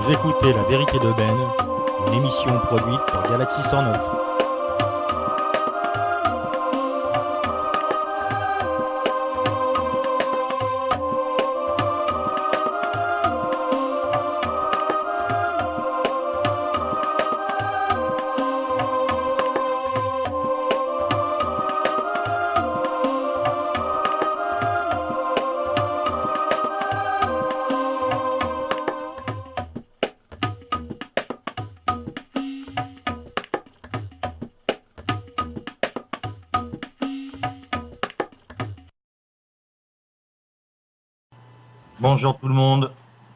Vous écoutez La Vérité de Ben, une émission produite par Galaxy 109. Bonjour tout le monde,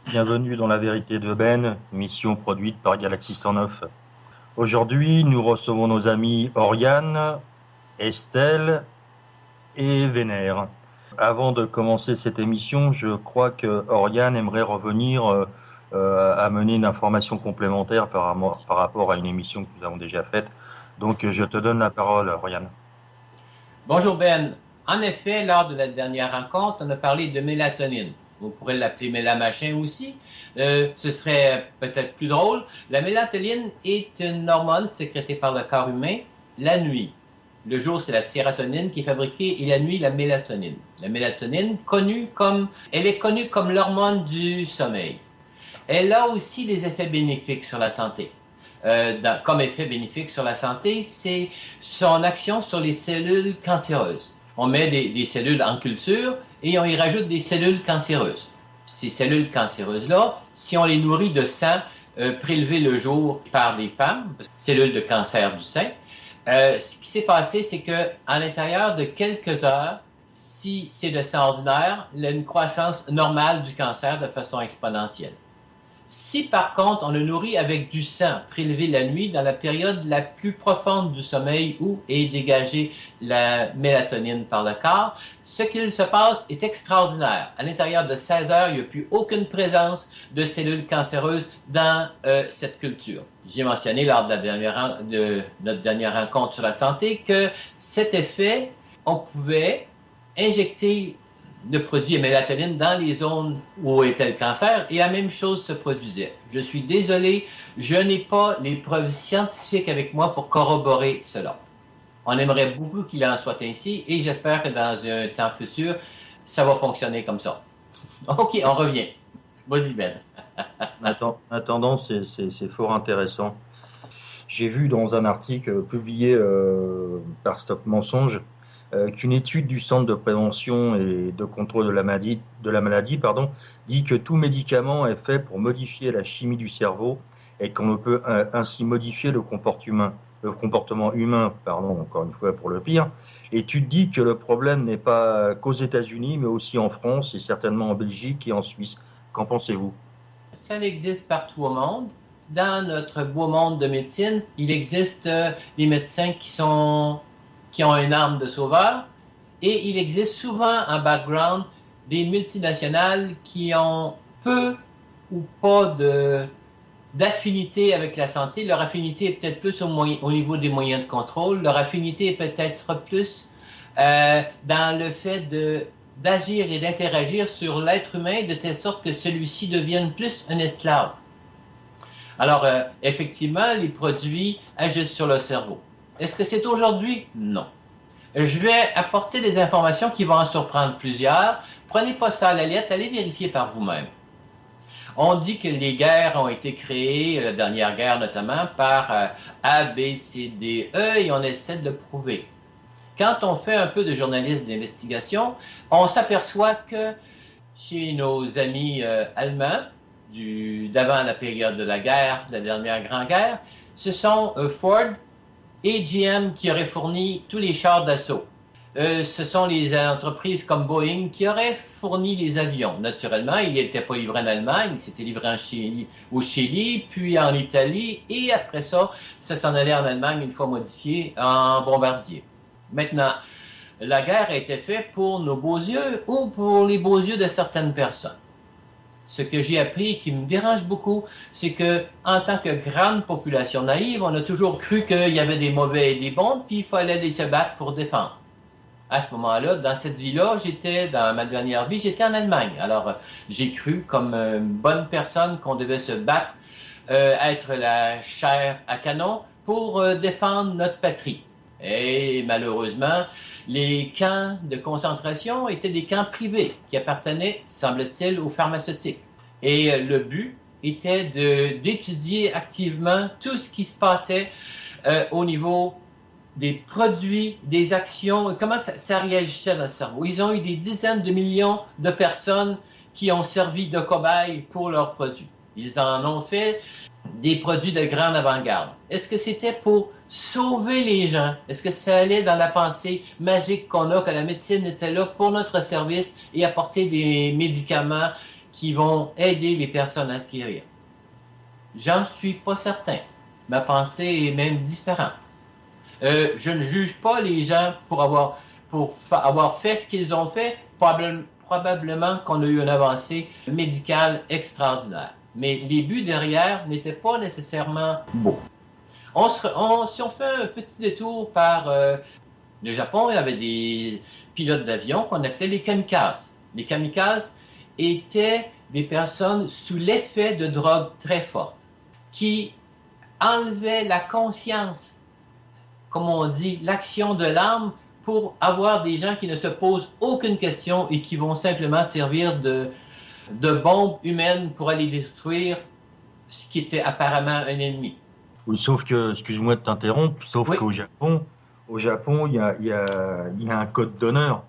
bienvenue dans La Vérité de Ben, émission produite par Galaxy 109. Aujourd'hui, nous recevons nos amis Oriane, Estelle et Vénère. Avant de commencer cette émission, je crois que Oriane aimerait revenir amener une information complémentaire par rapport à une émission que nous avons déjà faite. Donc je te donne la parole, Oriane. Bonjour Ben. En effet, lors de la dernière rencontre, on a parlé de mélatonine. On pourrait l'appeler mélamachin aussi. Ce serait peut-être plus drôle. La mélatonine est une hormone sécrétée par le corps humain la nuit. Le jour, c'est la sérotonine qui est fabriquée et la nuit, la mélatonine. La mélatonine, elle est connue comme l'hormone du sommeil. Elle a aussi des effets bénéfiques sur la santé. Comme effet bénéfique sur la santé, c'est son action sur les cellules cancéreuses. On met des cellules en culture et on y rajoute des cellules cancéreuses. Ces cellules cancéreuses-là, si on les nourrit de sang prélevé le jour par des femmes, cellules de cancer du sein, ce qui s'est passé, c'est qu'à l'intérieur de quelques heures, si c'est de sang ordinaire, il y a une croissance normale du cancer de façon exponentielle. Si par contre on le nourrit avec du sang prélevé la nuit dans la période la plus profonde du sommeil où est dégagée la mélatonine par le corps, ce qu'il se passe est extraordinaire. À l'intérieur de 16 heures, il n'y a plus aucune présence de cellules cancéreuses dans cette culture. J'ai mentionné lors de notre dernière rencontre sur la santé que cet effet, on pouvait injecter de produits de mélatonine dans les zones où était le cancer et la même chose se produisait. Je suis désolé, je n'ai pas les preuves scientifiques avec moi pour corroborer cela. On aimerait beaucoup qu'il en soit ainsi et j'espère que dans un temps futur, ça va fonctionner comme ça. OK, on revient. Vas-y Ben. Attendant, c'est fort intéressant. J'ai vu dans un article publié par Stop Mensonge qu'une étude du Centre de prévention et de contrôle de la maladie, dit que tout médicament est fait pour modifier la chimie du cerveau et qu'on ne peut ainsi modifier le comportement humain, encore une fois pour le pire. L'étude dit que le problème n'est pas qu'aux États-Unis, mais aussi en France et certainement en Belgique et en Suisse. Qu'en pensez-vous? Ça existe partout au monde. Dans notre beau monde de médecine, il existe des médecins qui ont une arme de sauveur et il existe souvent en background des multinationales qui ont peu ou pas d'affinité avec la santé. Leur affinité est peut-être plus au niveau des moyens de contrôle. Leur affinité est peut-être plus dans le fait d'agir et d'interagir sur l'être humain de telle sorte que celui-ci devienne plus un esclave. Alors, effectivement, les produits agissent sur le cerveau. Est-ce que c'est aujourd'hui? Non. Je vais apporter des informations qui vont en surprendre plusieurs. Prenez pas ça à la lettre, allez vérifier par vous-même. On dit que les guerres ont été créées, la dernière guerre notamment, par A, B, C, D, E, et on essaie de le prouver. Quand on fait un peu de journalisme d'investigation, on s'aperçoit que chez nos amis allemands, d'avant la période de la guerre, de la dernière grande guerre, ce sont Ford et GM qui auraient fourni tous les chars d'assaut. Ce sont les entreprises comme Boeing qui auraient fourni les avions. Naturellement, il n'était pas livré en Allemagne, il s'était livré au Chili, puis en Italie, et après ça, ça s'en allait en Allemagne une fois modifié en bombardier. Maintenant, la guerre a été faite pour nos beaux yeux ou pour les beaux yeux de certaines personnes. Ce que j'ai appris et qui me dérange beaucoup, c'est que en tant que grande population naïve, on a toujours cru qu'il y avait des mauvais et des bons, puis il fallait les se battre pour défendre. À ce moment-là, dans cette vie-là, dans ma dernière vie, j'étais en Allemagne. Alors, j'ai cru comme une bonne personne qu'on devait se battre être la chair à canon pour défendre notre patrie. Et malheureusement, les camps de concentration étaient des camps privés qui appartenaient, semble-t-il, aux pharmaceutiques. Et le but était d'étudier activement tout ce qui se passait au niveau des produits, des actions, comment ça réagissait dans le cerveau. Ils ont eu des dizaines de millions de personnes qui ont servi de cobayes pour leurs produits. Ils en ont fait des produits de grande avant-garde. Est-ce que c'était pour sauver les gens? Est-ce que ça allait dans la pensée magique qu'on a, que la médecine était là pour notre service et apporter des médicaments qui vont aider les personnes à se guérir? J'en suis pas certain. Ma pensée est même différente. Je ne juge pas les gens pour avoir fait ce qu'ils ont fait. Probablement qu'on a eu une avancée médicale extraordinaire. Mais les buts derrière n'étaient pas nécessairement beaux. Si on fait un petit détour par le Japon, il y avait des pilotes d'avion qu'on appelait les kamikazes. Les kamikazes étaient des personnes sous l'effet de drogues très fortes qui enlevaient la conscience, comme on dit, l'action de l'âme pour avoir des gens qui ne se posent aucune question et qui vont simplement servir de bombes humaines pour aller détruire ce qui était apparemment un ennemi. Oui, sauf que, excuse-moi de t'interrompre, sauf Oui. qu'au Japon, il y a un code d'honneur.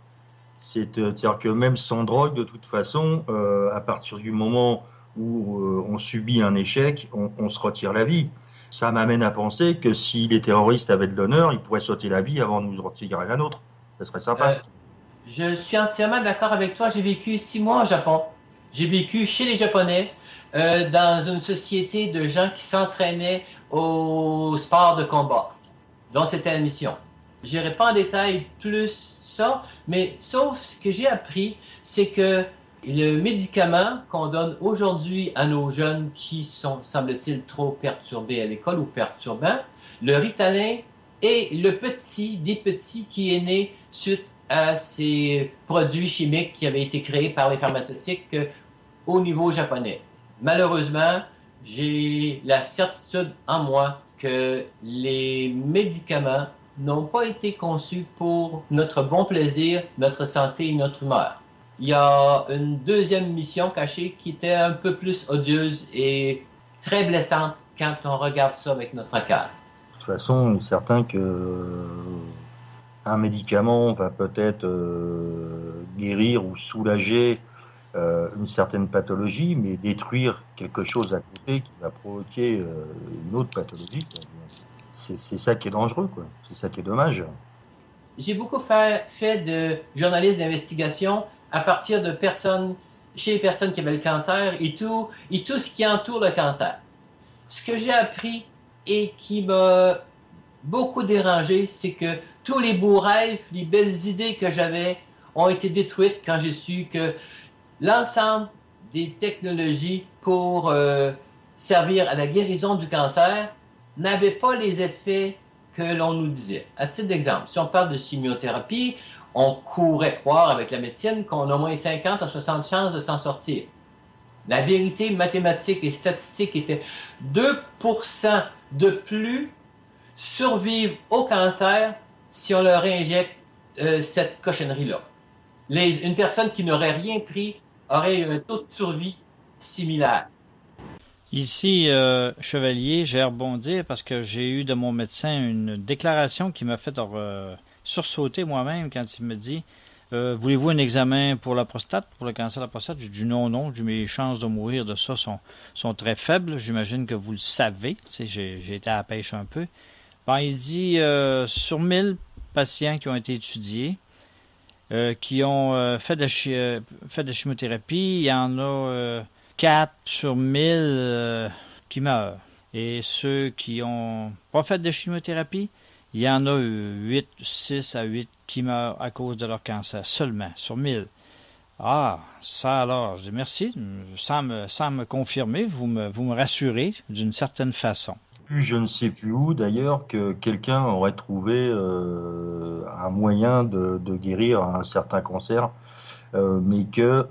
C'est-à-dire que même sans drogue, de toute façon, à partir du moment où on subit un échec, on se retire la vie. Ça m'amène à penser que si les terroristes avaient de l'honneur, ils pourraient sauter la vie avant de nous retirer la nôtre. Ça serait sympa. Je suis entièrement d'accord avec toi. J'ai vécu 6 mois au Japon. J'ai vécu chez les Japonais, dans une société de gens qui s'entraînaient au sport de combat, dont c'était la mission. Je n'irai pas en détail plus ça, mais sauf ce que j'ai appris, c'est que le médicament qu'on donne aujourd'hui à nos jeunes qui sont, semble-t-il, trop perturbés à l'école ou perturbants, le Ritalin est le petit des petits qui est né suite à ces produits chimiques qui avaient été créés par les pharmaceutiques au niveau japonais. Malheureusement, j'ai la certitude en moi que les médicaments n'ont pas été conçus pour notre bon plaisir, notre santé et notre humeur. Il y a une deuxième mission cachée qui était un peu plus odieuse et très blessante quand on regarde ça avec notre cœur. De toute façon, il est certain que un médicament va peut-être guérir ou soulager une certaine pathologie, mais détruire quelque chose à côté qui va provoquer une autre pathologie. C'est ça qui est dangereux, quoi. C'est ça qui est dommage. J'ai beaucoup fait de journalisme d'investigation à partir de personnes, chez les personnes qui avaient le cancer et tout ce qui entoure le cancer. Ce que j'ai appris et qui m'a beaucoup dérangé, c'est que tous les beaux rêves, les belles idées que j'avais ont été détruites quand j'ai su que l'ensemble des technologies pour servir à la guérison du cancer n'avaient pas les effets que l'on nous disait. À titre d'exemple, si on parle de chimiothérapie, on pourrait croire avec la médecine qu'on a au moins 50 à 60 chances de s'en sortir. La vérité mathématique et statistique était 2% de plus survivent au cancer si on leur injecte cette cochonnerie-là. Une personne qui n'aurait rien pris aurait un taux de survie similaire. Ici, Chevalier, j'ai rebondi parce que j'ai eu de mon médecin une déclaration qui m'a fait sursauter moi-même quand il me dit voulez-vous un examen pour la prostate, pour le cancer de la prostate? J'ai dit non. Mes chances de mourir de ça sont très faibles. J'imagine que vous le savez. Tu sais, j'ai été à la pêche un peu. Bon, il dit sur 1000 patients qui ont été étudiés, qui ont fait de chimiothérapie, il y en a 4 sur 1000 qui meurent. Et ceux qui n'ont pas fait de chimiothérapie, il y en a 6 à 8 qui meurent à cause de leur cancer, seulement, sur 1000. Ah, ça alors, je dis merci, sans me confirmer, vous me rassurez d'une certaine façon. Je ne sais plus où d'ailleurs que quelqu'un aurait trouvé un moyen de guérir un certain cancer, mais que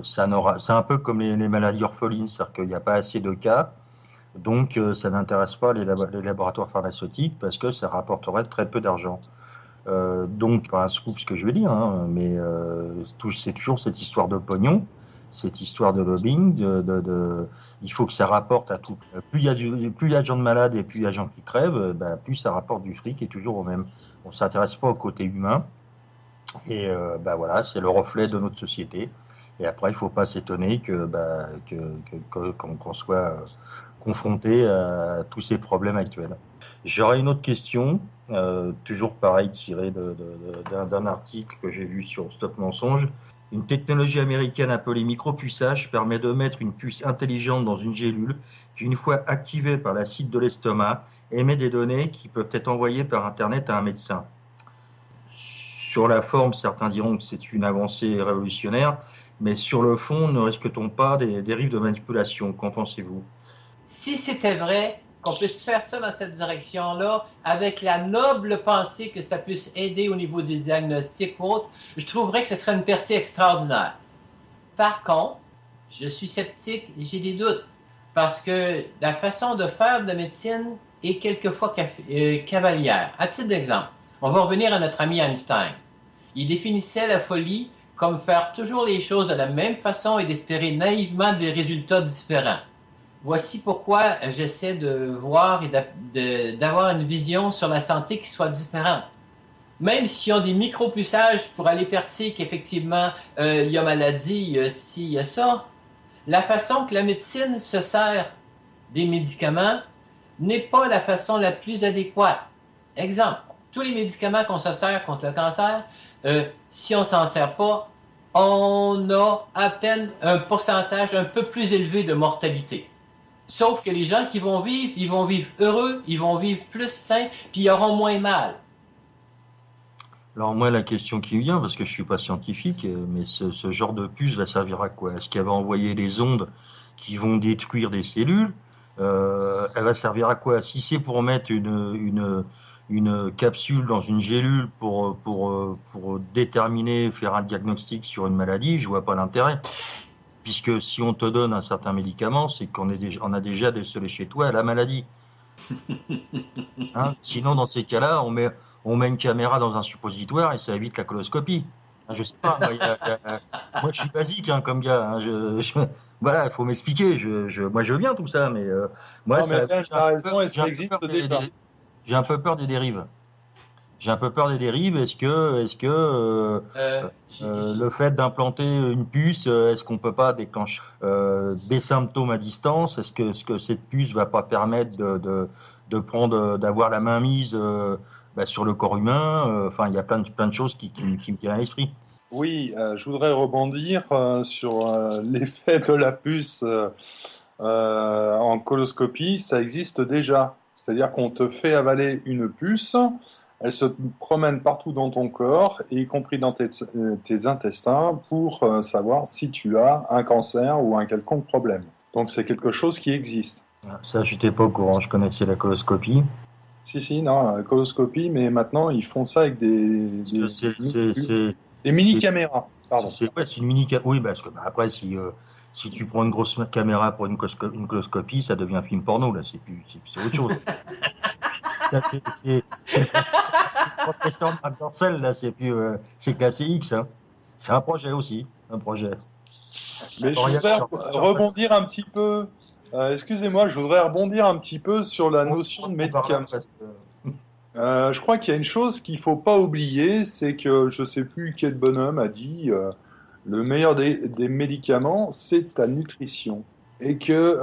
c'est un peu comme les maladies orphelines, c'est-à-dire qu'il n'y a pas assez de cas Donc, ça n'intéresse pas les laboratoires pharmaceutiques parce que ça rapporterait très peu d'argent. Donc, pas un scoop ce que je vais dire, hein, mais c'est toujours cette histoire de pognon, cette histoire de lobbying. Il faut que ça rapporte à tout. Plus il y a de gens de malades et plus il y a de gens qui crèvent, plus ça rapporte du fric et toujours au même. On ne s'intéresse pas au côté humain. Et voilà, c'est le reflet de notre société. Et après, il ne faut pas s'étonner qu'on soit confronté à tous ces problèmes actuels. J'aurais une autre question, toujours pareil, tirée d'un article que j'ai vu sur Stop Mensonge. Une technologie américaine appelée micropuçage permet de mettre une puce intelligente dans une gélule qui, une fois activée par l'acide de l'estomac, émet des données qui peuvent être envoyées par Internet à un médecin. Sur la forme, certains diront que c'est une avancée révolutionnaire, mais sur le fond, ne risque-t-on pas des dérives de manipulation? Qu'en pensez-vous? Si c'était vrai qu'on puisse faire ça dans cette direction-là, avec la noble pensée que ça puisse aider au niveau des diagnostics ou autres, je trouverais que ce serait une percée extraordinaire. Par contre, je suis sceptique et j'ai des doutes, parce que la façon de faire de la médecine est quelquefois cavalière. À titre d'exemple, on va revenir à notre ami Einstein. Il définissait la folie comme faire toujours les choses de la même façon et d'espérer naïvement des résultats différents. Voici pourquoi j'essaie de voir et d'avoir une vision sur la santé qui soit différente. Même s'ils ont des micropuçages pour aller percer qu'effectivement il y a maladie, il y a ci, il y a ça, la façon que la médecine se sert des médicaments n'est pas la façon la plus adéquate. Exemple, tous les médicaments qu'on se sert contre le cancer, si on ne s'en sert pas, on a à peine un pourcentage un peu plus élevé de mortalité. Sauf que les gens qui vont vivre, ils vont vivre heureux, ils vont vivre plus sains, puis ils auront moins mal. Alors moi, la question qui vient, parce que je suis pas scientifique, mais ce genre de puce va servir à quoi? Est-ce qu'elle va envoyer des ondes qui vont détruire des cellules? Elle va servir à quoi? Si c'est pour mettre une capsule dans une gélule pour déterminer, faire un diagnostic sur une maladie, je vois pas l'intérêt. Puisque si on te donne un certain médicament, c'est on a déjà décelé chez toi la maladie. Hein, sinon, dans ces cas-là, on met une caméra dans un suppositoire et ça évite la coloscopie. Je sais pas, moi je suis basique hein, comme gars. Hein, voilà, il faut m'expliquer. Moi je veux bien tout ça, mais moi non, mais ça a raison et ça existe déjà. J'ai un peu peur des dérives. J'ai un peu peur des dérives. Est-ce que le fait d'implanter une puce, est-ce qu'on peut pas déclencher des symptômes à distance? Est-ce que cette puce va pas permettre d'avoir la mainmise sur le corps humain? Enfin, il y a plein de choses qui me viennent à l'esprit. Oui, je voudrais rebondir sur l'effet de la puce en coloscopie. Ça existe déjà. C'est-à-dire qu'on te fait avaler une puce. Elle se promène partout dans ton corps, y compris dans tes intestins, pour savoir si tu as un cancer ou un quelconque problème. Donc c'est quelque chose qui existe. Ça, je n'étais pas au courant. Je connaissais la coloscopie. Si, non, la coloscopie, mais maintenant ils font ça avec des mini-caméras. Pardon. C'est une mini-caméra. Oui, parce que après, si tu prends une grosse caméra pour une coloscopie, ça devient un film porno. Là, c'est autre chose. Ça, c'est protestant Marcel, là, c'est classé X. Hein. C'est un projet aussi, un projet. Mais je voudrais rebondir un petit peu. Excusez-moi, je voudrais rebondir un petit peu sur la notion de médicament. Je crois qu'il y a une chose qu'il ne faut pas oublier, c'est que je ne sais plus quel bonhomme a dit le meilleur des médicaments, c'est ta nutrition. Et que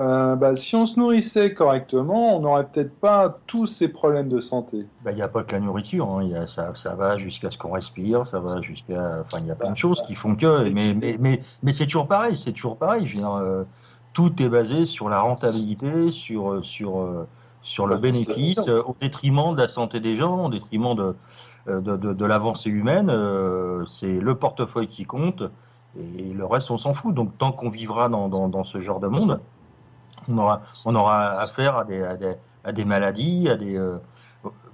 si on se nourrissait correctement, on n'aurait peut-être pas tous ces problèmes de santé. Il n'y a pas que la nourriture, hein. Ça va jusqu'à ce qu'on respire, ça va jusqu'à... Enfin, il y a plein de choses qui font que... Mais c'est toujours pareil, c'est toujours pareil. Je veux dire, tout est basé sur la rentabilité, sur le bénéfice, au détriment de la santé des gens, au détriment de l'avancée humaine. C'est le portefeuille qui compte. Et le reste, on s'en fout. Donc, tant qu'on vivra dans ce genre de monde, on aura affaire à des maladies,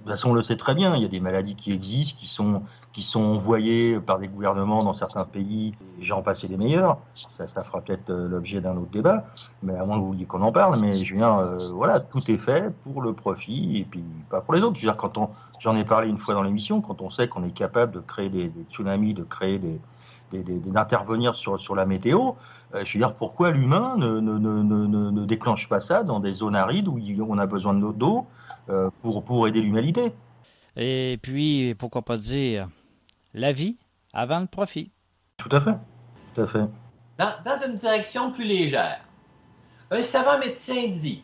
toute façon, on le sait très bien, il y a des maladies qui existent, qui sont envoyées par des gouvernements dans certains pays, et j'en passe et des meilleurs. Ça fera peut-être l'objet d'un autre débat, mais à moins que vous vouliez qu'on en parle. Mais je veux dire, voilà, tout est fait pour le profit et puis pas pour les autres. Je veux dire, j'en ai parlé une fois dans l'émission, quand on sait qu'on est capable de créer des tsunamis, de créer d'intervenir sur la météo, je veux dire, pourquoi l'humain ne déclenche pas ça dans des zones arides où on a besoin d'eau pour aider l'humanité? Et puis, pourquoi pas dire la vie avant le profit. Tout à fait. Tout à fait. Dans une direction plus légère, un savant médecin dit: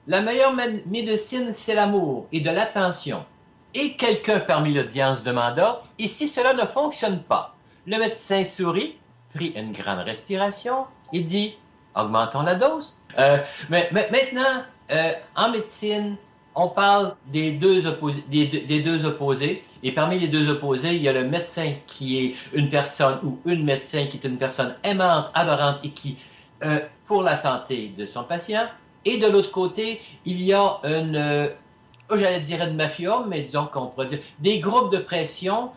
la meilleure médecine, c'est l'amour et de l'attention. Et quelqu'un parmi l'audience demanda: et si cela ne fonctionne pas? Le médecin sourit, prit une grande respiration et dit: augmentons la dose. Mais maintenant, en médecine, on parle des deux opposés. Et parmi les deux opposés, il y a le médecin qui est une personne, ou une médecin qui est une personne aimante, adorante et qui, pour la santé de son patient. Et de l'autre côté, il y a j'allais dire une mafia, mais disons qu'on pourrait dire des groupes de pression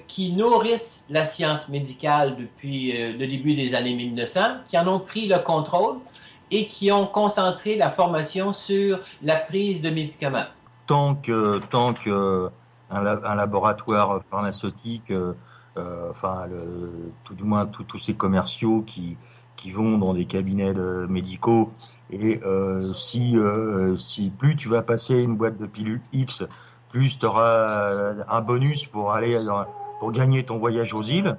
qui nourrissent la science médicale depuis le début des années 1900, qui en ont pris le contrôle et qui ont concentré la formation sur la prise de médicaments. Tant que un laboratoire pharmaceutique, tout du moins tous ces commerciaux qui vont dans des cabinets médicaux, et si plus tu vas passer une boîte de pilules X, plus tu auras un bonus pour gagner ton voyage aux îles.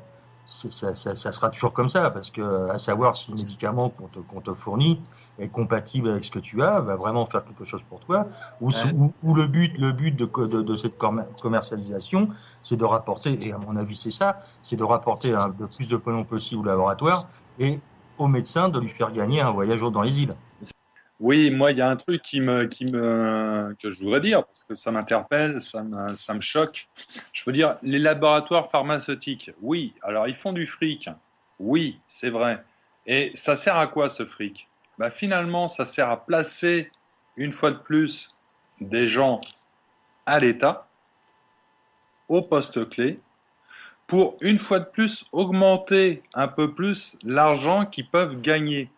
Ça sera toujours comme ça, parce que à savoir si le médicament qu'on te fournit est compatible avec ce que tu as, va vraiment faire quelque chose pour toi, ou le but de cette commercialisation, c'est de rapporter, et à mon avis c'est de rapporter le plus de pognon possible au laboratoire et au médecin de lui faire gagner un voyage dans les îles. Oui, moi, il y a un truc que je voudrais dire, parce que ça m'interpelle, ça me choque. Je veux dire, les laboratoires pharmaceutiques, oui, alors ils font du fric. Oui, c'est vrai. Et ça sert à quoi, ce fric? Bah, finalement, ça sert à placer, une fois de plus, des gens à l'État, au poste clé, pour, une fois de plus, augmenter un peu plus l'argent qu'ils peuvent gagner.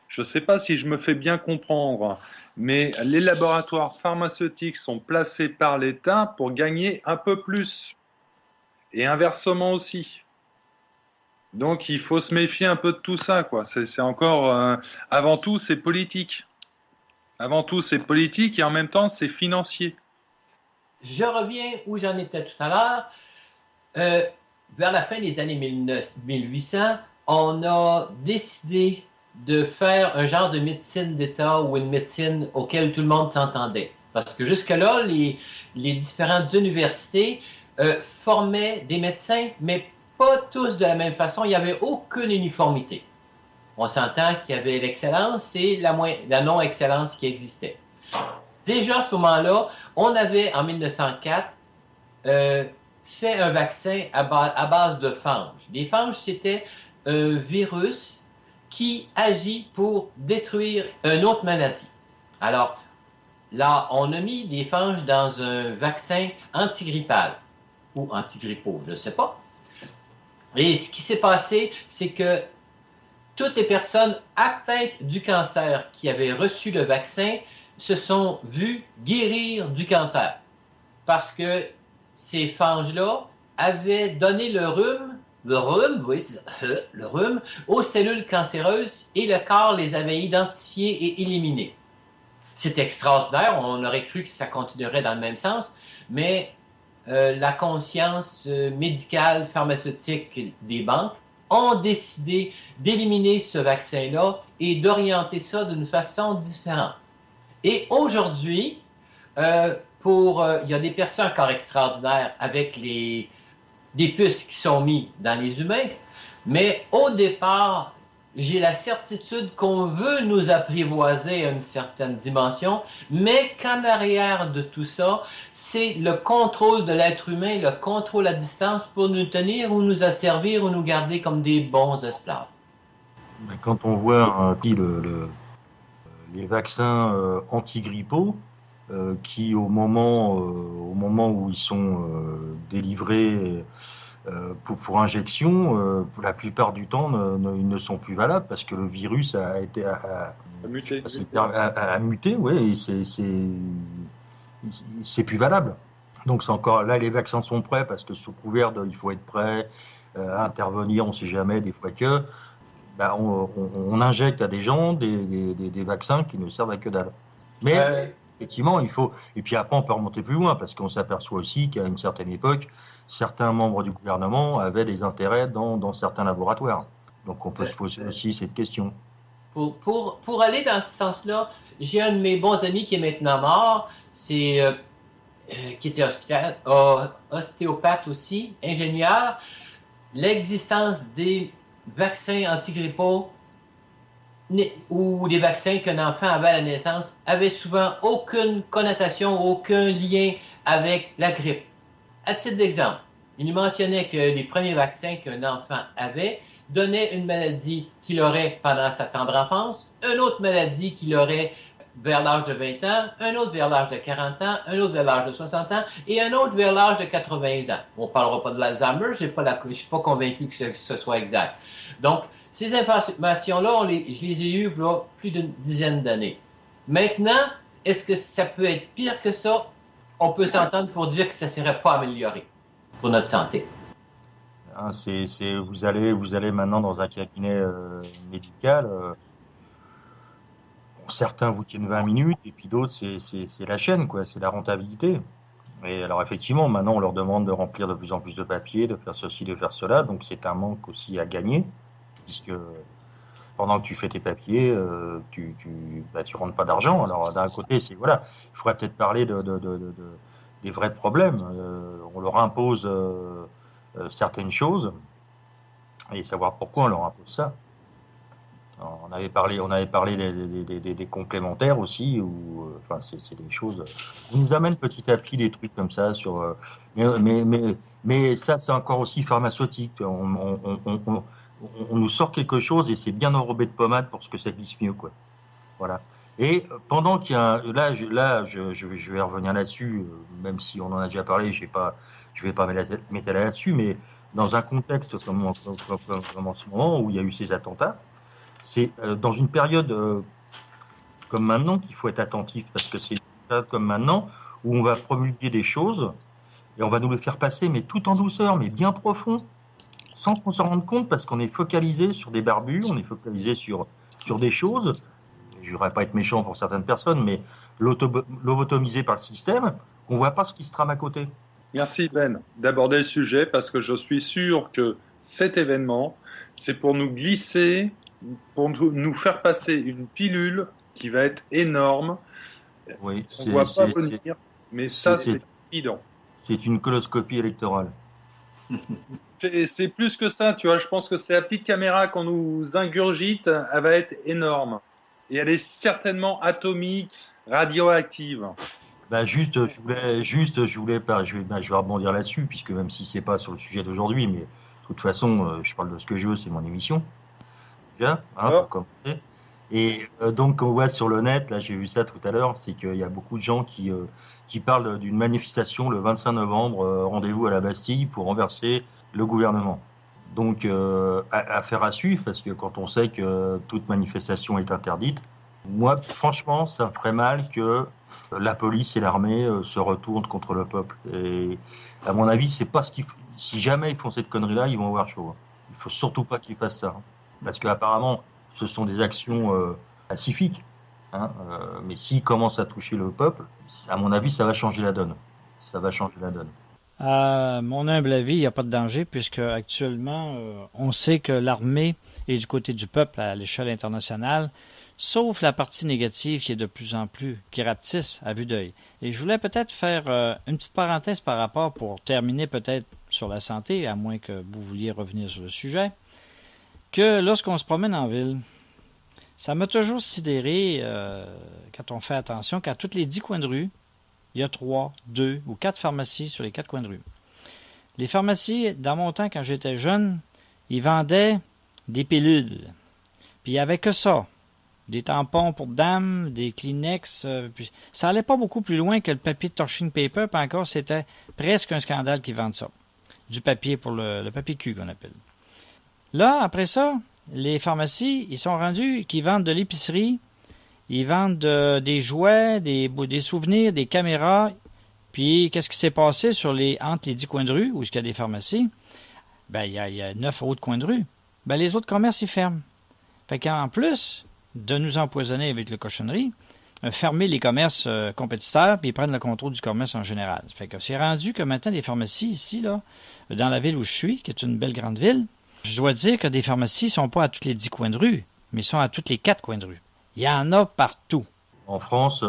Je ne sais pas si je me fais bien comprendre, mais les laboratoires pharmaceutiques sont placés par l'État pour gagner un peu plus. Et inversement aussi. Donc il faut se méfier un peu de tout ça, quoi. C'est encore, avant tout, c'est politique. Avant tout, c'est politique et en même temps, c'est financier. Je reviens où j'en étais tout à l'heure. Vers la fin des années 1800, on a décidé de faire un genre de médecine d'État ou une médecine auquel tout le monde s'entendait. Parce que jusque-là, les différentes universités formaient des médecins, mais pas tous de la même façon. Il n'y avait aucune uniformité. On s'entend qu'il y avait l'excellence et la non-excellence qui existait. Déjà à ce moment-là, on avait en 1904 fait un vaccin à base de phanges. Les phanges, c'était un virus qui agit pour détruire une autre maladie. Alors, là, on a mis des phanges dans un vaccin antigrippal ou antigrippaux, je ne sais pas. Et ce qui s'est passé, c'est que toutes les personnes atteintes du cancer qui avaient reçu le vaccin se sont vues guérir du cancer. Parce que ces phanges-là avaient donné le rhume, aux cellules cancéreuses et le corps les avait identifiées et éliminées. C'est extraordinaire, on aurait cru que ça continuerait dans le même sens, mais la conscience médicale, pharmaceutique des banques ont décidé d'éliminer ce vaccin-là et d'orienter ça d'une façon différente. Et aujourd'hui, il y a des perçus encore extraordinaires avec des puces qui sont mises dans les humains, mais au départ, j'ai la certitude qu'on veut nous apprivoiser à une certaine dimension, mais qu'en arrière de tout ça, c'est le contrôle de l'être humain, le contrôle à distance pour nous tenir ou nous asservir ou nous garder comme des bons esclaves. Quand on voit les vaccins antigrippaux, qui, au moment où ils sont délivrés pour injection, la plupart du temps, ils ne sont plus valables parce que le virus a muté, ouais, et c'est plus valable. Donc c'est encore là, les vaccins sont prêts parce que sous couvert il faut être prêt à intervenir, on ne sait jamais, des fois que on injecte à des gens des vaccins qui ne servent à que dalle. Mais effectivement, il faut. Et puis après, on peut remonter plus loin parce qu'on s'aperçoit aussi qu'à une certaine époque, certains membres du gouvernement avaient des intérêts dans certains laboratoires. Donc on peut se poser aussi cette question. Pour aller dans ce sens-là, j'ai un de mes bons amis qui est maintenant mort, qui était ostéopathe aussi, ingénieur. L'existence des vaccins antigrippaux ou des vaccins qu'un enfant avait à la naissance avait souvent aucune connotation, aucun lien avec la grippe. À titre d'exemple, il mentionnait que les premiers vaccins qu'un enfant avait donnaient une maladie qu'il aurait pendant sa tendre enfance, une autre maladie qu'il aurait vers l'âge de 20 ans, un autre vers l'âge de 40 ans, un autre vers l'âge de 60 ans et un autre vers l'âge de 80 ans. On ne parlera pas de l'Alzheimer, je ne suis pas convaincu que ce soit exact. Donc, ces informations-là, je les ai eues là, plus d'une dizaine d'années. Maintenant, est-ce que ça peut être pire que ça? On peut s'entendre pour dire que ça ne serait pas amélioré pour notre santé. Vous allez maintenant dans un cabinet médical. Certains vous tiennent 20 minutes et puis d'autres, c'est la chaîne, quoi. C'est la rentabilité. Et alors effectivement, maintenant, on leur demande de remplir de plus en plus de papiers, de faire ceci, de faire cela. Donc c'est un manque aussi à gagner, puisque pendant que tu fais tes papiers, tu rentres pas d'argent. Alors d'un côté, il faudrait peut-être parler des vrais problèmes. On leur impose certaines choses et savoir pourquoi on leur impose ça. On avait parlé des complémentaires aussi, c'est des choses. On nous amène petit à petit des trucs comme ça sur. Mais ça, c'est encore aussi pharmaceutique. On nous sort quelque chose et c'est bien enrobé de pommade pour que ça glisse mieux, quoi. Voilà. Et pendant qu'il y a je vais revenir là-dessus, même si on en a déjà parlé, je vais pas m'étaler là-dessus, mais dans un contexte comme en ce moment où il y a eu ces attentats. C'est dans une période comme maintenant qu'il faut être attentif parce que c'est une période comme maintenant où on va promulguer des choses et on va nous le faire passer, mais tout en douceur, mais bien profond, sans qu'on s'en rende compte parce qu'on est focalisé sur des barbus, on est focalisé sur des choses. Je ne voudrais pas être méchant pour certaines personnes, mais lobotomisé par le système, on ne voit pas ce qui se trame à côté. Merci Ben d'aborder le sujet parce que je suis sûr que cet événement, c'est pour nous glisser, pour nous faire passer une pilule qui va être énorme. Oui, on ne voit pas venir, mais ça, c'est évident. C'est une coloscopie électorale. C'est plus que ça, tu vois. Je pense que c'est la petite caméra qu'on nous ingurgite, elle va être énorme. Et elle est certainement atomique, radioactive. Je vais rebondir là-dessus, puisque même si c'est pas sur le sujet d'aujourd'hui, mais de toute façon, je parle de ce que je veux, c'est mon émission. Déjà, pour commencer. Et donc, on voit sur le net, là, j'ai vu ça tout à l'heure, c'est qu'il y a beaucoup de gens qui parlent d'une manifestation le 25 novembre, rendez-vous à la Bastille pour renverser le gouvernement. Donc, affaire à suivre, parce que quand on sait que toute manifestation est interdite, moi, franchement, ça me ferait mal que la police et l'armée se retournent contre le peuple. Et à mon avis, c'est pas ce qu'il faut. Si jamais ils font cette connerie-là, ils vont avoir chaud. Il faut surtout pas qu'ils fassent ça. Parce qu'apparemment, ce sont des actions pacifiques. Mais s'ils commencent à toucher le peuple, à mon avis, ça va changer la donne. Ça va changer la donne. À mon humble avis, il n'y a pas de danger puisque actuellement, on sait que l'armée est du côté du peuple à l'échelle internationale, sauf la partie négative qui est de plus en plus, qui rapetisse à vue d'œil. Et je voulais peut-être faire une petite parenthèse par rapport pour terminer peut-être sur la santé, à moins que vous vouliez revenir sur le sujet, que lorsqu'on se promène en ville, ça m'a toujours sidéré quand on fait attention qu'à tous les 10 coins de rue, il y a 3, 2 ou 4 pharmacies sur les 4 coins de rue. Les pharmacies, dans mon temps, quand j'étais jeune, ils vendaient des pilules. Puis il n'y avait que ça. Des tampons pour dames, des Kleenex. Puis ça allait pas beaucoup plus loin que le papier de torching paper, puis encore, c'était presque un scandale qu'ils vendent ça. Du papier pour le papier cul qu'on appelle. Là, après ça, les pharmacies, ils sont rendus qu'ils vendent de l'épicerie, ils vendent des jouets, des souvenirs, des caméras. Puis, qu'est-ce qui s'est passé entre les 10 coins de rue, où il y a des pharmacies? Ben, il y a 9 autres coins de rue. Ben, les autres commerces, ils ferment. Fait qu'en plus de nous empoisonner avec le cochonnerie, fermer les commerces compétiteurs, puis ils prennent le contrôle du commerce en général. Fait que c'est rendu que maintenant, les pharmacies ici, là, dans la ville où je suis, qui est une belle grande ville, je dois dire que des pharmacies ne sont pas à tous les 10 coins de rue, mais sont à tous les 4 coins de rue. Il y en a partout. En France,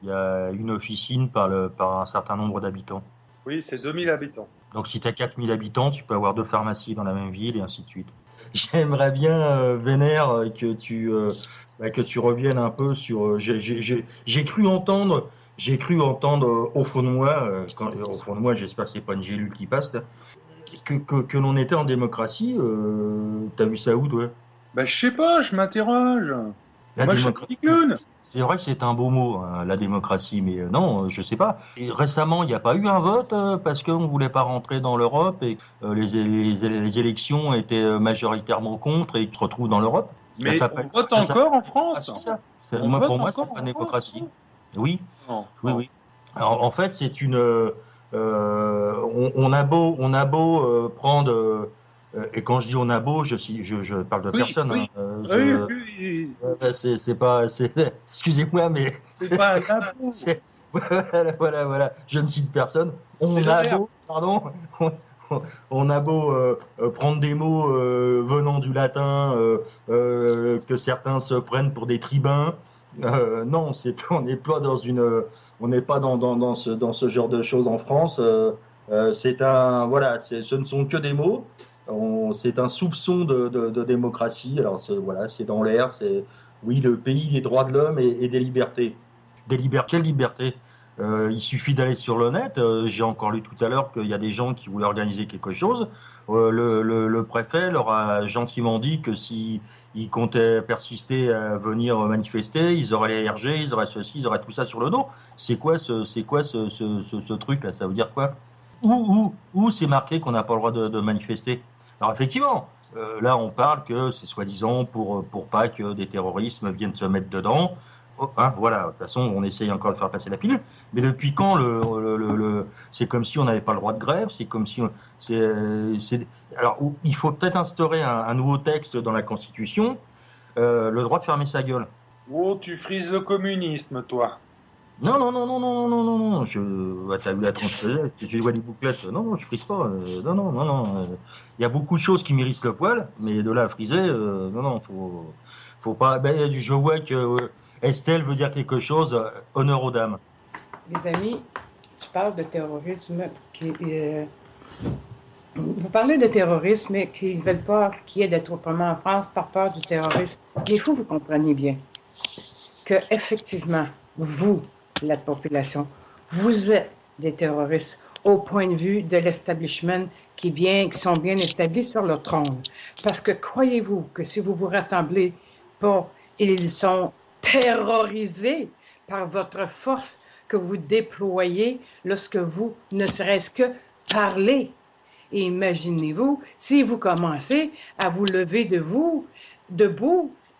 il y a une officine par un certain nombre d'habitants. Oui, c'est 2000 habitants. Donc si tu as 4000 habitants, tu peux avoir 2 pharmacies dans la même ville et ainsi de suite. J'aimerais bien, Vénère, que tu reviennes un peu sur... J'ai cru entendre au fond de moi, au fond de moi, j'espère que c'est pas une gélule qui passe, que l'on était en démocratie. T'as vu ça où, toi? Ben, je sais pas, je m'interroge. La Moi, démocratie, c'est vrai que c'est un beau mot, hein, la démocratie, mais non, je sais pas. Et récemment, il n'y a pas eu un vote parce qu'on ne voulait pas rentrer dans l'Europe et les élections étaient majoritairement contre et ils se retrouvent dans l'Europe. Mais on vote encore en France? Pour moi, c'est pas une démocratie. Oui, non. Oui. Alors, en fait, c'est une... on a beau prendre... et quand je dis on a beau, je parle de personne. Oui. Hein, c'est pas, excusez-moi, mais c'est pas un impôt. Voilà. Je ne cite personne. On a beau prendre des mots venant du latin que certains se prennent pour des tribuns. Non, on n'est pas dans ce genre de choses en France. Ce ne sont que des mots. C'est un soupçon de démocratie. Alors c'est dans l'air. Oui, le pays des droits de l'homme et des libertés. Quelle liberté? Il suffit d'aller sur le net. J'ai encore lu tout à l'heure qu'il y a des gens qui voulaient organiser quelque chose. Le préfet leur a gentiment dit que s'ils comptaient persister à venir manifester, ils auraient les RG, ils auraient ceci, ils auraient tout ça sur le dos. C'est quoi ce truc-là? Ça veut dire quoi? Où c'est marqué qu'on n'a pas le droit de manifester? Alors effectivement, là on parle que c'est soi-disant pour pas que des terroristes viennent se mettre dedans. Hein, voilà, de toute façon on essaye encore de faire passer la pilule. Mais depuis quand c'est comme si on n'avait pas le droit de grève, c'est comme si alors il faut peut-être instaurer un nouveau texte dans la Constitution, le droit de fermer sa gueule. Oh, tu frises le communisme, toi. Non. T'as vu la tronche, j'ai vois des bouclettes. Non, je frise pas. Non. Il y a beaucoup de choses qui mérissent le poil, mais de là à friser, non, faut pas. Ben, je vois que Estelle veut dire quelque chose. Honneur aux dames. Les amis, tu parles de terrorisme vous parlez de terrorisme, mais qu'ils ne veulent pas qu'il y ait d'attroupement en France par peur du terrorisme. Mais il faut que vous compreniez bien que effectivement, vous, la population, vous êtes des terroristes au point de vue de l'establishment qui sont bien établis sur le trône. Parce que croyez-vous que si vous vous rassemblez pas, ils sont terrorisés par votre force que vous déployez lorsque vous ne serait-ce que parlez. Et imaginez-vous si vous commencez à vous lever debout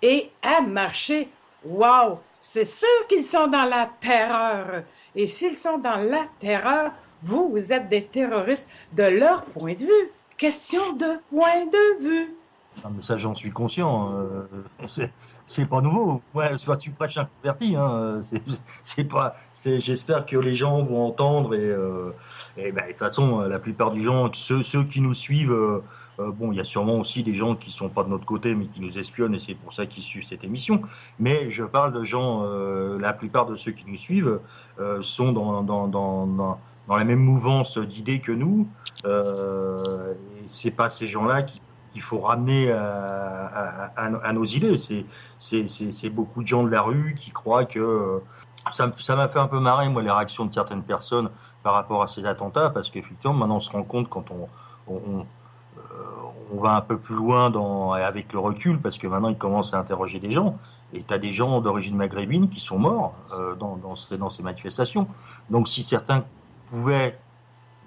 et à marcher. Wow! C'est sûr qu'ils sont dans la terreur. Et s'ils sont dans la terreur, vous êtes des terroristes de leur point de vue. Question de point de vue. Non, mais ça, j'en suis conscient. C'est pas nouveau. Ouais, tu prêches un converti. Hein. J'espère que les gens vont entendre et de toute façon, la plupart des gens, ceux qui nous suivent, bon, il y a sûrement aussi des gens qui sont pas de notre côté, mais qui nous espionnent et c'est pour ça qu'ils suivent cette émission. Mais je parle de gens, la plupart de ceux qui nous suivent sont dans la même mouvance d'idées que nous. Et c'est pas ces gens-là qu'il faut ramener à nos idées. C'est beaucoup de gens de la rue qui croient que... Ça m'a fait un peu marrer, moi, les réactions de certaines personnes par rapport à ces attentats, parce qu'effectivement, maintenant, on se rend compte quand on va un peu plus loin avec le recul, parce que maintenant, ils commencent à interroger des gens. Et tu as des gens d'origine maghrébine qui sont morts dans ces manifestations. Donc, si certains pouvaient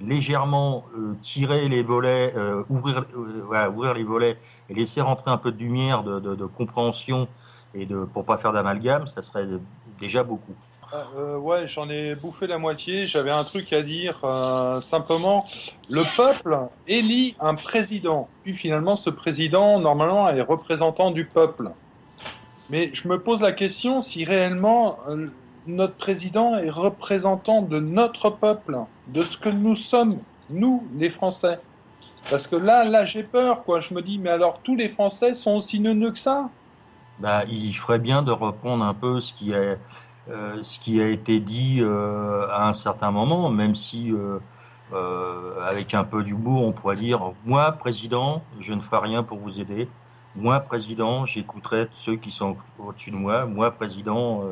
légèrement tirer les volets, ouvrir les volets et laisser rentrer un peu de lumière, de compréhension et pour pas faire d'amalgame, ça serait déjà beaucoup. Ouais, j'en ai bouffé la moitié. J'avais un truc à dire. Simplement, le peuple élit un président. Puis finalement, ce président, normalement, est représentant du peuple. Mais je me pose la question si réellement notre président est représentant de notre peuple, de ce que nous sommes, nous, les Français. Parce que là, j'ai peur, quoi. Je me dis, mais alors tous les Français sont aussi neuneux que ça? Bah, il ferait bien de reprendre un peu ce qui a été dit à un certain moment, même si avec un peu d'humour, on pourrait dire, moi, président, je ne ferai rien pour vous aider. Moi, président, j'écouterai ceux qui sont au-dessus de moi. Moi, président,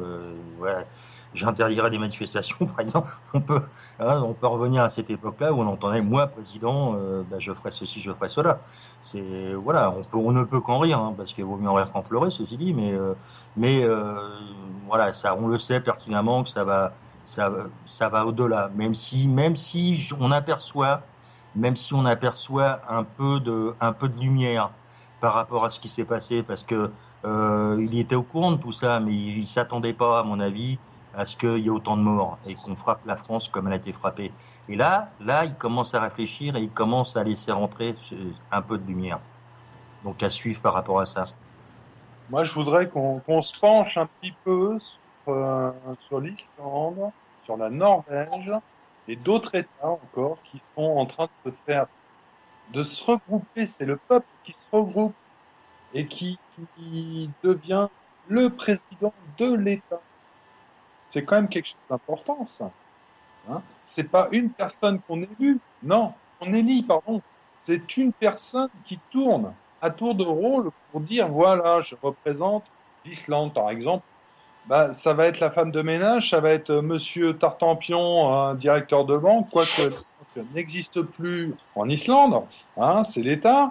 ouais, j'interdirai des manifestations, par exemple. On peut revenir à cette époque-là où on entendait, moi, président, bah, je ferai ceci, je ferai cela. Voilà, on ne peut qu'en rire, hein, parce qu'il vaut mieux en rire qu'en pleurer, ceci dit, mais voilà, ça, on le sait pertinemment que ça va au-delà, même si on aperçoit un peu de lumière par rapport à ce qui s'est passé, parce que il était au courant de tout ça, mais il s'attendait pas, à mon avis, à ce qu'il y ait autant de morts et qu'on frappe la France comme elle a été frappée. Et là, il commence à réfléchir et il commence à laisser rentrer un peu de lumière. Donc à suivre par rapport à ça. Moi, je voudrais qu'on se penche un petit peu sur l'Islande, sur la Norvège et d'autres États encore qui sont en train de se regrouper. C'est le peuple qui se regroupe et qui devient le président de l'État. C'est quand même quelque chose d'important, ça. Hein. C'est pas une personne qu'on élit, non, on élit, pardon. C'est une personne qui tourne à tour de rôle pour dire voilà, je représente l'Islande, par exemple. Bah, ça va être la femme de ménage, ça va être Monsieur Tartampion, un directeur de banque, quoique n'existe plus en Islande. Hein, c'est l'État.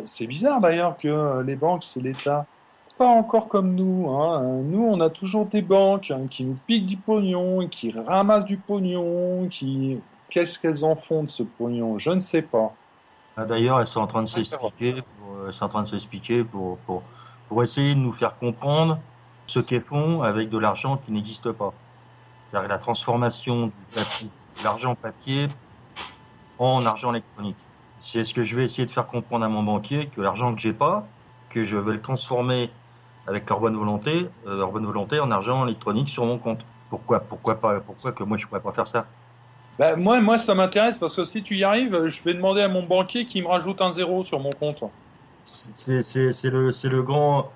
C'est bizarre d'ailleurs que les banques, c'est l'État. Pas encore comme nous. Hein. Nous, on a toujours des banques qui nous piquent du pognon, qui ramassent du pognon, qui... Qu'est-ce qu'elles en font de ce pognon? Je ne sais pas. D'ailleurs, elles sont en train de s'expliquer pour essayer de nous faire comprendre ce qu'elles font avec de l'argent qui n'existe pas. C'est-à-dire la transformation de l'argent papier en argent électronique. C'est ce que je vais essayer de faire comprendre à mon banquier, que l'argent que j'ai pas, que je vais le transformer avec leur bonne volonté en argent électronique sur mon compte. Pourquoi que moi je pourrais pas faire ça? Ben, moi, ça m'intéresse parce que si tu y arrives, je vais demander à mon banquier qui me rajoute un zéro sur mon compte. C'est le grand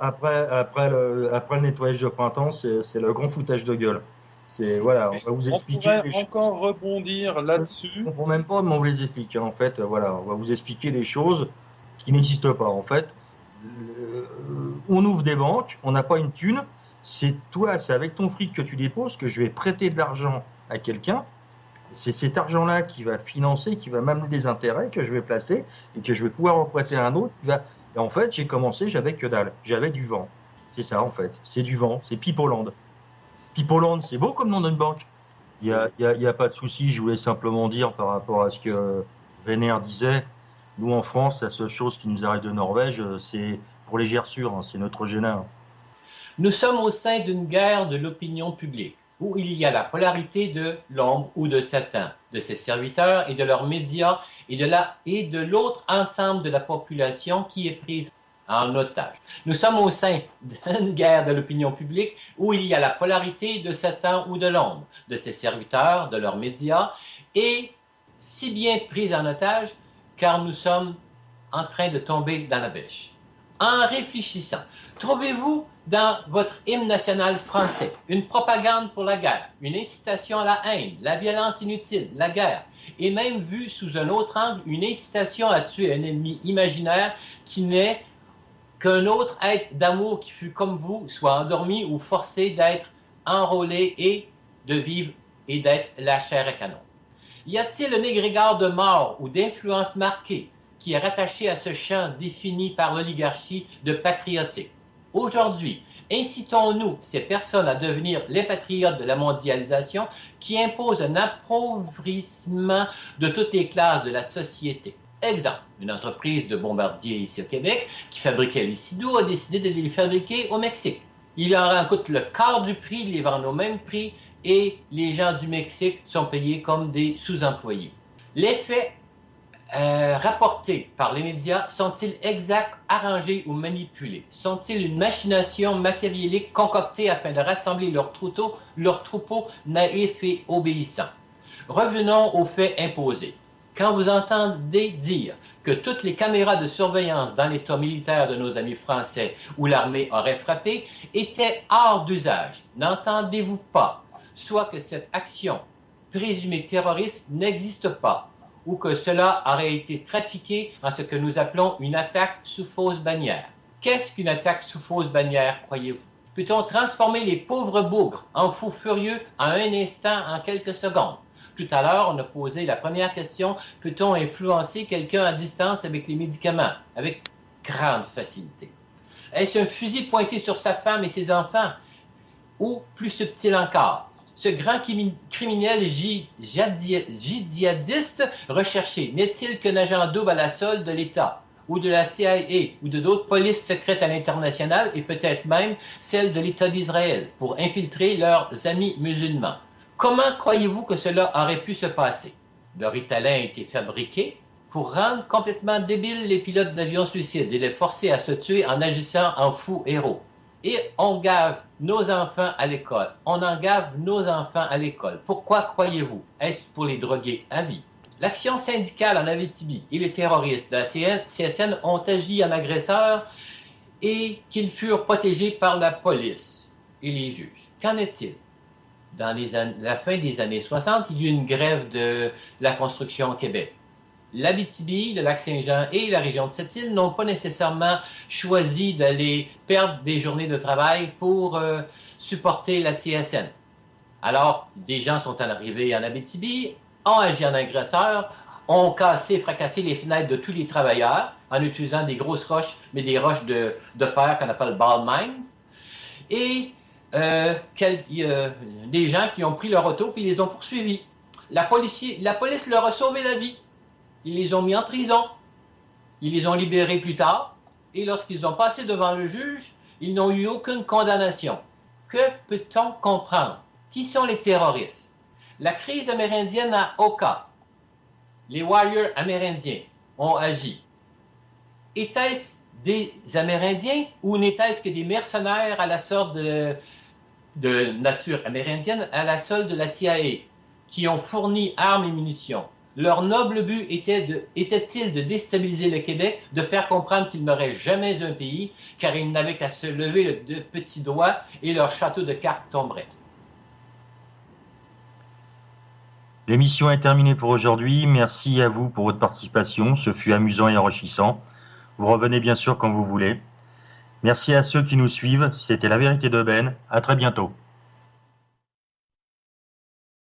après le nettoyage de printemps, c'est le grand foutage de gueule. C'est voilà, on va vous expliquer. On pourrait encore rebondir là-dessus. On ne comprend même pas, mais on vous les explique. En fait, voilà, on va vous expliquer des choses qui n'existent pas. En fait, on ouvre des banques, on n'a pas une thune. C'est toi, c'est avec ton fric que tu déposes que je vais prêter de l'argent à quelqu'un. C'est cet argent-là qui va financer, qui va m'amener des intérêts que je vais placer et que je vais pouvoir emprunter à un autre. Et en fait, j'ai commencé, j'avais que dalle. J'avais du vent. C'est ça, en fait. C'est du vent. C'est Pipoland. Pipoland, c'est beau comme nom d'une banque. Il y a pas de souci. Je voulais simplement dire par rapport à ce que Vénère disait. Nous, en France, la seule chose qui nous arrive de Norvège, c'est pour les gerçures. Hein, c'est Neutrogena. Nous sommes au sein d'une guerre de l'opinion publique, où il y a la polarité de l'ombre ou de Satan, de ses serviteurs et de leurs médias, et de l'autre ensemble de la population qui est prise en otage. Nous sommes au sein d'une guerre de l'opinion publique où il y a la polarité de Satan ou de l'ombre, de ses serviteurs, de leurs médias, et si bien prise en otage, car nous sommes en train de tomber dans la bêche. En réfléchissant, trouvez-vous dans votre hymne national français une propagande pour la guerre, une incitation à la haine, la violence inutile, la guerre, et même vu sous un autre angle, une incitation à tuer un ennemi imaginaire qui n'est qu'un autre être d'amour qui fut comme vous, soit endormi ou forcé d'être enrôlé et de vivre et d'être la chair à canon? Y a-t-il un égrégore de mort ou d'influence marquée qui est rattaché à ce champ défini par l'oligarchie de patriotique. Aujourd'hui, incitons-nous ces personnes à devenir les patriotes de la mondialisation qui imposent un appauvrissement de toutes les classes de la société. Exemple, une entreprise de bombardiers ici au Québec qui fabriquait les sidoux a décidé de les fabriquer au Mexique. Il leur en coûte le quart du prix, ils les vendent au même prix et les gens du Mexique sont payés comme des sous-employés. Les faits rapportés par les médias sont-ils exacts, arrangés ou manipulés? Sont-ils une machination machiavélique concoctée afin de rassembler leur troupeau naïf et obéissant? Revenons aux faits imposés. Quand vous entendez dire que toutes les caméras de surveillance dans l'état militaire de nos amis français où l'armée aurait frappé étaient hors d'usage, n'entendez-vous pas soit que cette action présumée terroriste n'existe pas, ou que cela aurait été trafiqué en ce que nous appelons une attaque sous fausse bannière? Qu'est-ce qu'une attaque sous fausse bannière, croyez-vous? Peut-on transformer les pauvres bougres en fous furieux en un instant, en quelques secondes? Tout à l'heure, on a posé la première question, peut-on influencer quelqu'un à distance avec les médicaments? Avec grande facilité. Est-ce un fusil pointé sur sa femme et ses enfants? Ou plus subtil encore, ce grand criminel djihadiste recherché n'est-il qu'un agent double à la solde de l'État, ou de la CIA, ou de d'autres polices secrètes à l'international, et peut-être même celle de l'État d'Israël, pour infiltrer leurs amis musulmans? Comment croyez-vous que cela aurait pu se passer? Le Ritalin a été fabriqué pour rendre complètement débiles les pilotes d'avions suicides et les forcer à se tuer en agissant en fous héros. Et on gave nos enfants à l'école. On en gave nos enfants à l'école. Pourquoi croyez-vous? Est-ce pour les droguer à vie? L'action syndicale en Abitibi et les terroristes de la CSN ont agi en agresseurs et qu'ils furent protégés par la police et les juges. Qu'en est-il? Dans la fin des années 60, il y eut une grève de la construction au Québec. L'Abitibi, le Lac-Saint-Jean et la région de Sept-Îles n'ont pas nécessairement choisi d'aller perdre des journées de travail pour supporter la CSN. Alors, des gens sont arrivés en Abitibi, ont agi en agresseurs, ont fracassé les fenêtres de tous les travailleurs en utilisant des grosses roches, mais des roches de fer qu'on appelle ball mine. Et des gens qui ont pris leur auto et les ont poursuivis. La police leur a sauvé la vie. Ils les ont mis en prison. Ils les ont libérés plus tard. Et lorsqu'ils ont passé devant le juge, ils n'ont eu aucune condamnation. Que peut-on comprendre? Qui sont les terroristes? La crise amérindienne à Oka. Les warriors amérindiens ont agi. Était-ce des Amérindiens ou n'était-ce que des mercenaires à la sorte de nature amérindienne à la solde de la CIA qui ont fourni armes et munitions? Leur noble but était-il de déstabiliser le Québec, de faire comprendre qu'il n'aurait jamais un pays, car ils n'avaient qu'à se lever le petit doigt et leur château de cartes tomberait? L'émission est terminée pour aujourd'hui. Merci à vous pour votre participation. Ce fut amusant et enrichissant. Vous revenez bien sûr quand vous voulez. Merci à ceux qui nous suivent. C'était La Vérité de Ben. À très bientôt.